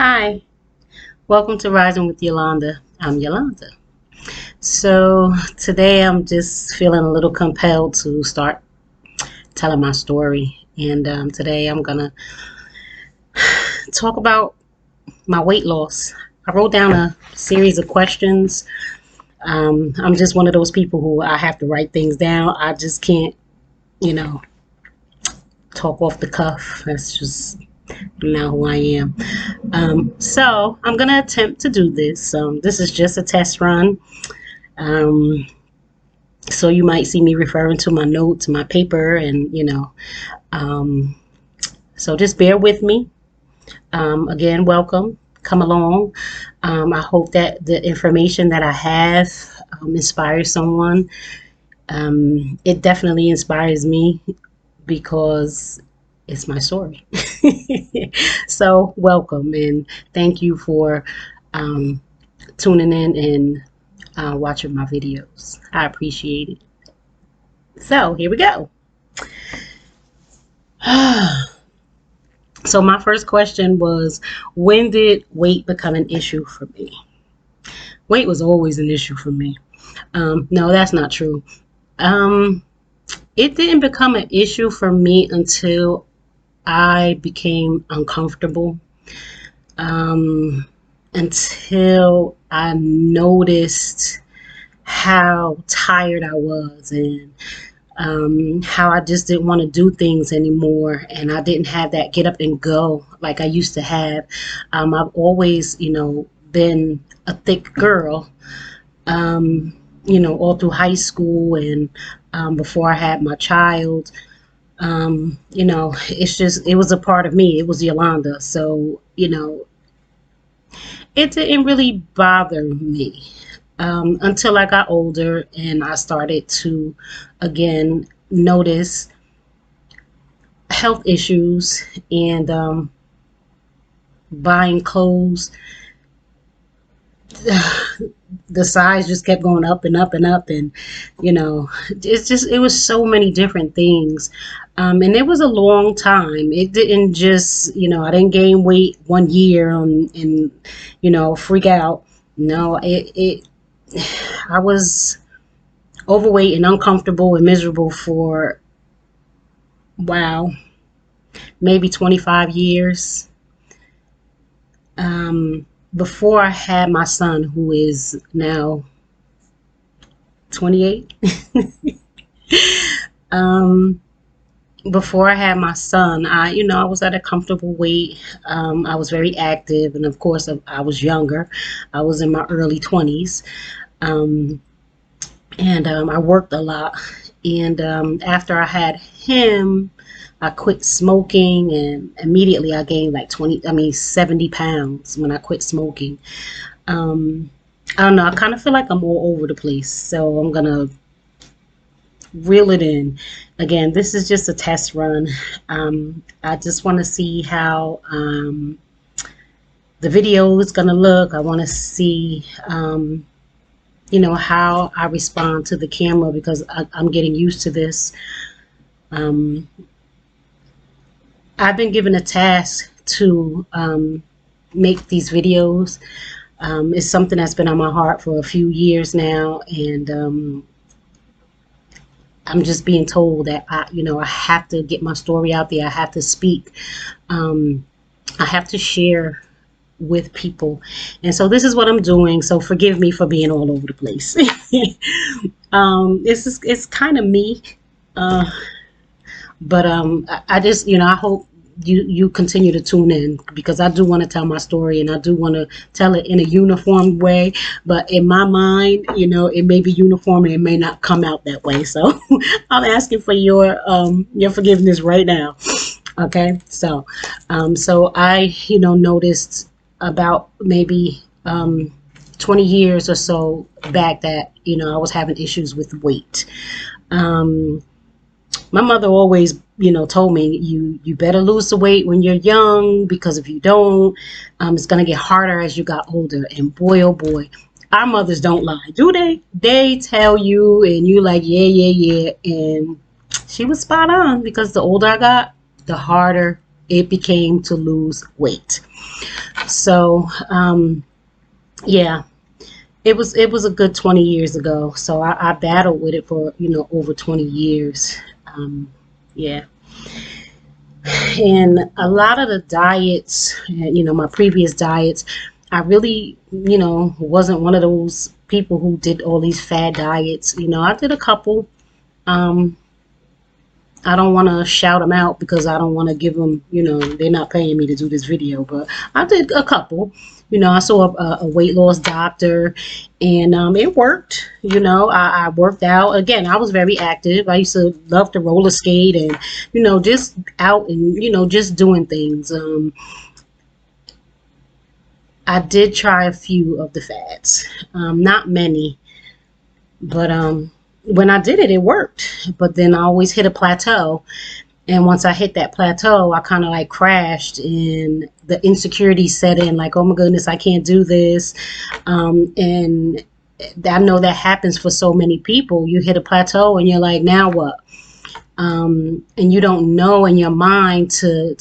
Hi, welcome to Rising with Yolanda. I'm Yolanda. So today I'm just feeling a little compelled to start telling my story. And today I'm going to talk about my weight loss. I wrote down a series of questions. I'm just one of those people who I have to write things down. I just can't, you know, talk off the cuff. That's just not who I am. So I'm going to attempt to do this. This is just a test run. Um, so you might see me referring to my notes, my paper, and um, so just bear with me. Again, welcome. Come along. I hope that the information that I have inspires someone. It definitely inspires me because it's my story. So welcome and thank you for um, tuning in and watching my videos. I appreciate it. So here we go. So my first question was, when did weight become an issue for me? Weight was always an issue for me. No, that's not true. Um, it didn't become an issue for me until I became uncomfortable. Um, until I noticed how tired I was and how I just didn't want to do things anymore, and I didn't have that get up and go like I used to have. I've always, been a thick girl, all through high school and before I had my child. It was a part of me. It was Yolanda. So, it didn't really bother me until I got older and I started to, again, notice health issues and buying clothes. The size just kept going up and up and up, and it was so many different things. And it was a long time. It didn't just, I didn't gain weight 1 year and freak out. No, it I was overweight and uncomfortable and miserable for, wow, maybe 25 years. Before I had my son, who is now 28. um, Before I had my son, I was at a comfortable weight. I was very active, and of course, I was younger. I was in my early 20s, um, and I worked a lot. And after I had him, I quit smoking, and immediately I gained like 70 pounds when I quit smoking. Um, I don't know. I kind of feel like I'm all over the place, so I'm gonna reel it in. Again, this is just a test run. I just want to see how the video is gonna look. I want to see, how I respond to the camera because I'm getting used to this. Um, I've been given a task to make these videos. It's something that's been on my heart for a few years now, and I'm just being told that I have to get my story out there. I have to speak. Um, I have to share with people, and so this is what I'm doing. So forgive me for being all over the place. It's kind of me, uh, but I just I hope you continue to tune in because I do want to tell my story and I do want to tell it in a uniform way, but in my mind, it may be uniform and it may not come out that way. So I'm asking for your forgiveness right now. Okay, so I noticed about maybe 20 years or so back that I was having issues with weight. um my mother always, told me you better lose the weight when you're young because if you don't, it's gonna get harder as you got older. And boy, oh boy, our mothers don't lie, do they? They tell you, and you like, yeah, yeah, yeah. And she was spot on because the older I got, the harder. it became to lose weight. So yeah, it was a good 20 years ago. So I battled with it for over 20 years. Yeah. And a lot of the diets, my previous diets, I really, wasn't one of those people who did all these fad diets. I did a couple. Um, I don't want to shout them out because I don't want to give them, they're not paying me to do this video, but I did a couple. I saw a weight loss doctor, and it worked. I worked out. Again, I was very active. I used to love to roller skate and, just out and, just doing things. I did try a few of the fads, not many, but when I did it, it worked. But then I always hit a plateau. And once I hit that plateau, I kind of like crashed and the insecurity set in, like, oh my goodness, I can't do this. And I know that happens for so many people. You hit a plateau and you're like, now what? And you don't know in your mind to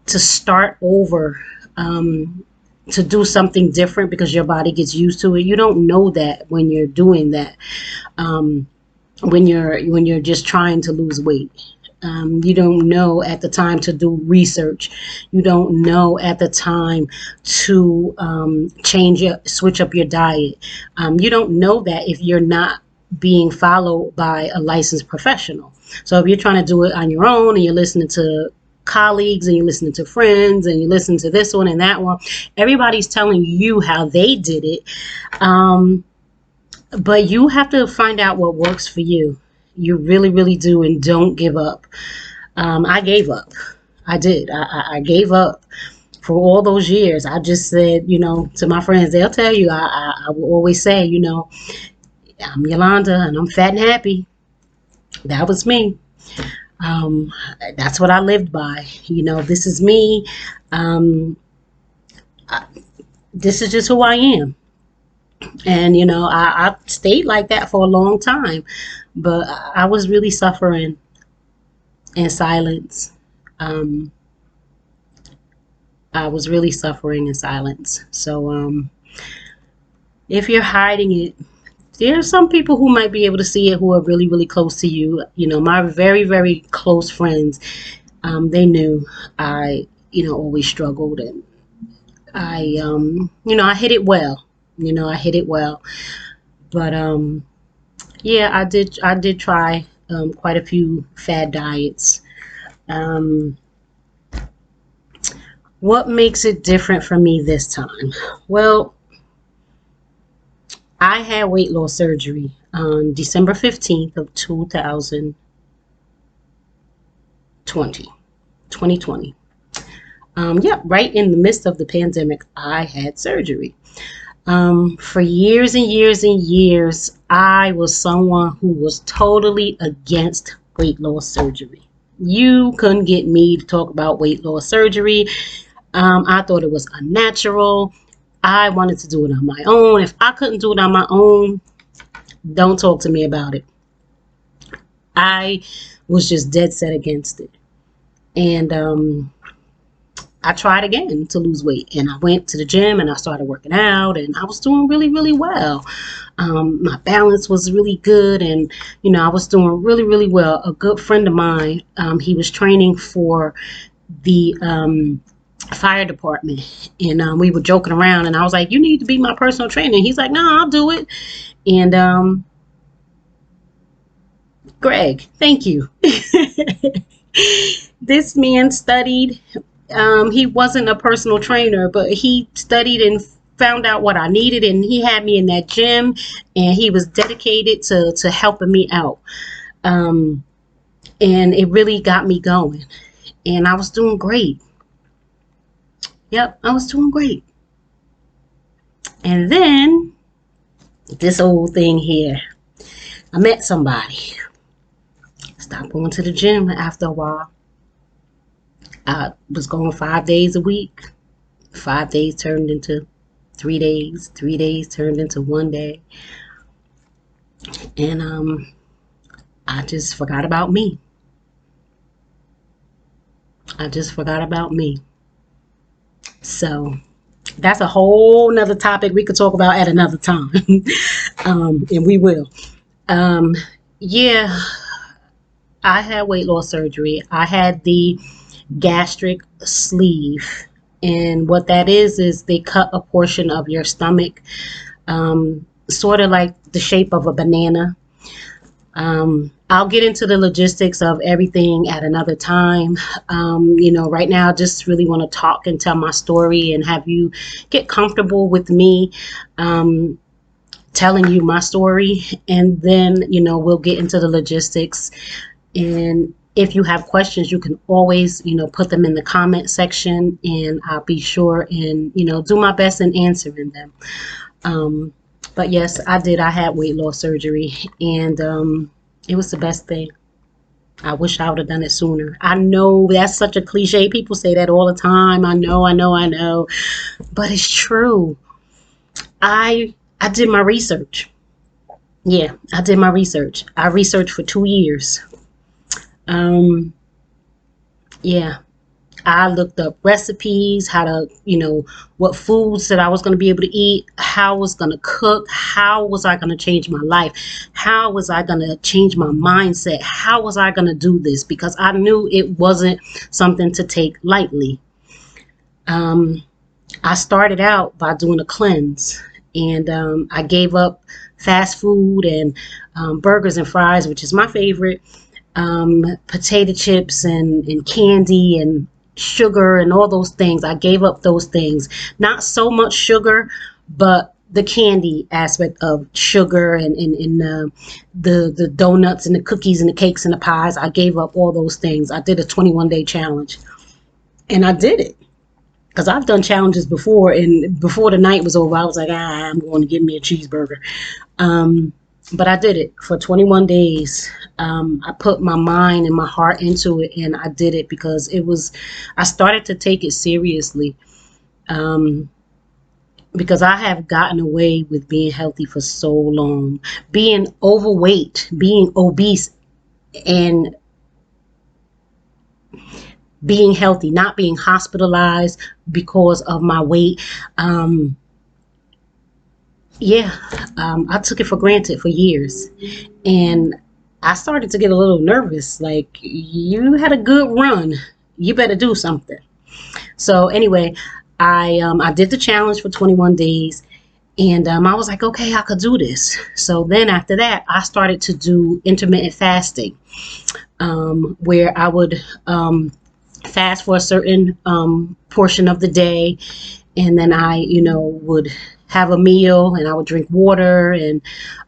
start over, to do something different because your body gets used to it. You don't know that when you're doing that. When you're just trying to lose weight. You don't know at the time to do research. You don't know at the time to switch up your diet. You don't know that if you're not being followed by a licensed professional. So if you're trying to do it on your own and you're listening to colleagues and you're listening to friends and you listen to this one and that one, everybody's telling you how they did it. But you have to find out what works for you. You really, really do, and don't give up. I gave up. I did. I gave up for all those years. I just said, to my friends, they'll tell you, I will always say, I'm Yolanda and I'm fat and happy. That was me. That's what I lived by. This is me. This is just who I am. And, I stayed like that for a long time, but I was really suffering in silence. I was really suffering in silence. So if you're hiding it, there are some people who might be able to see it who are really, really close to you. My very, very close friends, they knew I, always struggled, and I, I hit it well. I hit it well. But yeah, I did try quite a few fad diets. What makes it different for me this time? Well, I had weight loss surgery on December 15th of 2020. Yeah, right in the midst of the pandemic, I had surgery. For years and years and years, I was someone who was totally against weight loss surgery. You couldn't get me to talk about weight loss surgery. I thought it was unnatural. I wanted to do it on my own. If I couldn't do it on my own, don't talk to me about it. I was just dead set against it. And I tried again to lose weight, and I went to the gym and I started working out, and I was doing really, really well. My balance was really good, and I was doing really, really well. A good friend of mine, he was training for the fire department, and we were joking around, and I was like, you need to be my personal trainer. He's like, no, I'll do it. And Greg, thank you. This man studied. He wasn't a personal trainer, but he studied and found out what I needed, and he had me in that gym, and he was dedicated to helping me out. And it really got me going, and I was doing great. Yep, I was doing great. And then this old thing here, I met somebody. Stopped going to the gym after a while. I was going 5 days a week. 5 days turned into 3 days. 3 days turned into 1 day. And I just forgot about me. I just forgot about me. So that's a whole nother topic we could talk about at another time. And we will. Um, yeah, I had weight loss surgery. I had the gastric sleeve. And what that is they cut a portion of your stomach, sort of like the shape of a banana. I'll get into the logistics of everything at another time. Right now, I just really want to talk and tell my story and have you get comfortable with me telling you my story. And then, we'll get into the logistics. And if you have questions, you can always, put them in the comment section, and I'll be sure and, do my best in answering them. But yes, I did. I had weight loss surgery, and it was the best thing. I wish I would have done it sooner. I know that's such a cliche. People say that all the time. I know. But it's true. I did my research. Yeah, I did my research. I researched for 2 years. Um, yeah, I looked up recipes, how to, what foods that I was going to be able to eat, how I was going to cook, how was I going to change my life, how was I going to change my mindset, how was I going to do this, because I knew it wasn't something to take lightly. Um, I started out by doing a cleanse, and I gave up fast food and burgers and fries, which is my favorite, potato chips and candy and sugar and all those things. I gave up those things. Not so much sugar, but the candy aspect of sugar and the donuts and the cookies and the cakes and the pies. I gave up all those things. I did a 21-day challenge, and I did it because I've done challenges before, and before the night was over, I was like, I'm going to get me a cheeseburger. But I did it for 21 days. I put my mind and my heart into it, and I did it because I started to take it seriously. Um, because I have gotten away with being healthy for so long, being overweight, being obese, and being healthy, not being hospitalized because of my weight. Um, yeah, I took it for granted for years. And I started to get a little nervous. Like, you had a good run. You better do something. So anyway, I did the challenge for 21 days, and I was like, okay, I could do this. So then after that, I started to do intermittent fasting, where I would fast for a certain portion of the day, and then I, would have a meal, and I would drink water, and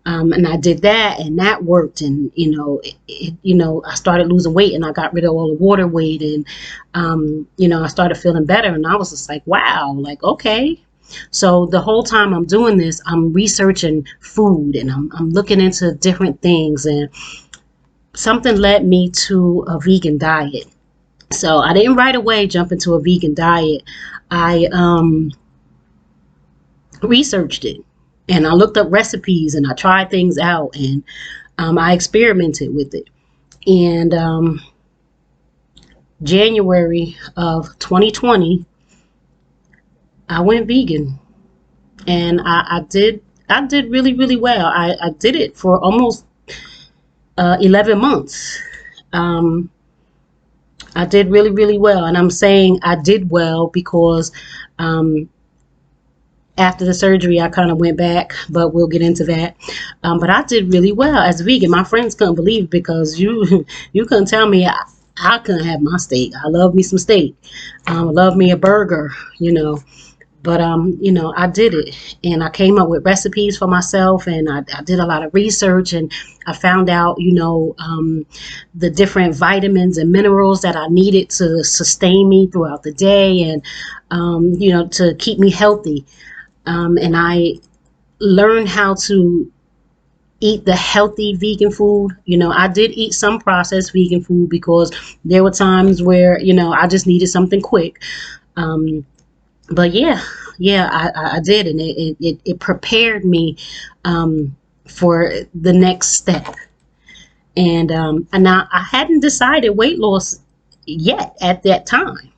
I did that, and that worked, and I started losing weight, and I got rid of all the water weight, and I started feeling better, and I was just like, wow, like, okay. So the whole time I'm doing this, I'm researching food, and I'm looking into different things, and something led me to a vegan diet. So I didn't right away jump into a vegan diet. I researched it, and I looked up recipes, and I tried things out, and I experimented with it. And January of 2020, I went vegan, and I did really, really well. I did it for almost 11 months. Um, I did really, really well, and I'm saying I did well because um, after the surgery, I kind of went back, but we'll get into that. But I did really well as a vegan. My friends couldn't believe it because you couldn't tell me I couldn't have my steak. I love me some steak. I love me a burger, But I did it, and I came up with recipes for myself, and I did a lot of research, and I found out, the different vitamins and minerals that I needed to sustain me throughout the day, and to keep me healthy. And I learned how to eat the healthy vegan food. I did eat some processed vegan food because there were times where, I just needed something quick. Um, but yeah, I did, and it prepared me for the next step. And now I hadn't decided weight loss yet at that time.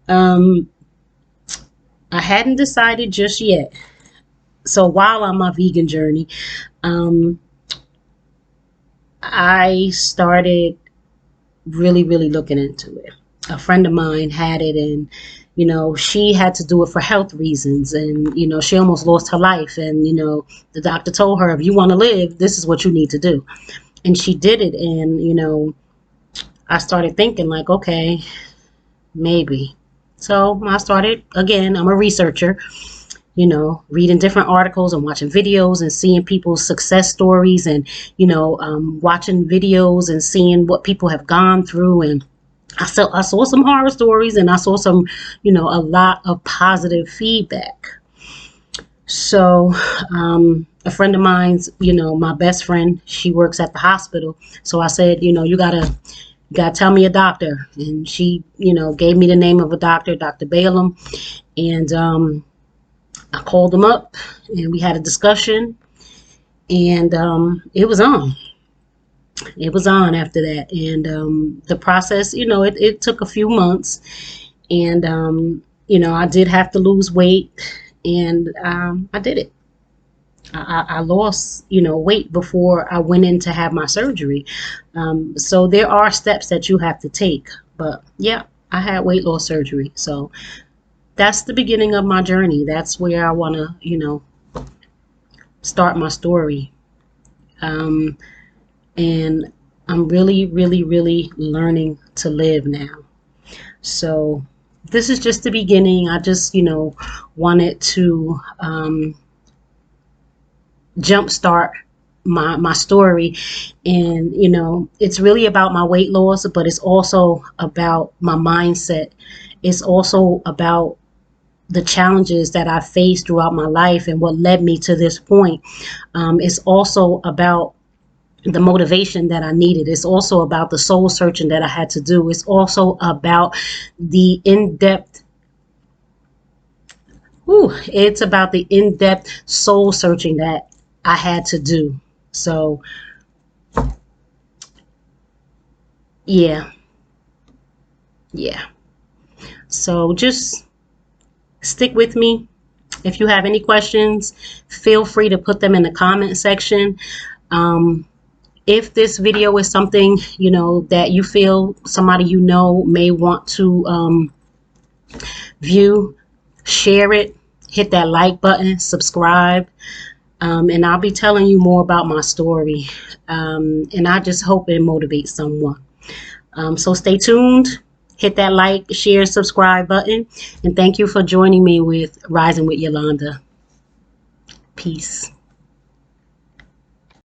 Um, I hadn't decided just yet. So while on my vegan journey, um, I started really looking into it. A friend of mine had it, and she had to do it for health reasons, and she almost lost her life, and the doctor told her, if you want to live, this is what you need to do. And she did it, and I started thinking like, okay, maybe. So I started again. I'm a researcher, reading different articles and watching videos and seeing people's success stories, and watching videos and seeing what people have gone through. And I saw some horror stories, and I saw some, a lot of positive feedback. So a friend of mine's, my best friend, she works at the hospital. So I said, you gotta tell me a doctor. And she, gave me the name of a doctor, Dr. Balaam. And I called him up, and we had a discussion, and it was on. It was on after that. And the process, it took a few months. And I did have to lose weight, and I did it. I lost, weight before I went in to have my surgery. So there are steps that you have to take. But yeah, I had weight loss surgery. So that's the beginning of my journey. That's where I want to, start my story. And I'm really learning to live now. So this is just the beginning. I just, wanted to jumpstart my story. And it's really about my weight loss, but it's also about my mindset. It's also about the challenges that I faced throughout my life and what led me to this point. It's also about the motivation that I needed. It's also about the soul searching that I had to do. It's also about the in-depth it's about the in-depth soul searching that I had to do. So yeah. So just stick with me. If you have any questions, feel free to put them in the comment section. If this video is something, that you feel somebody may want to view, share it, hit that like button, subscribe, and I'll be telling you more about my story. And I just hope it motivates someone. So stay tuned. Hit that like, share, subscribe button. And thank you for joining me with Rising with Yolanda. Peace.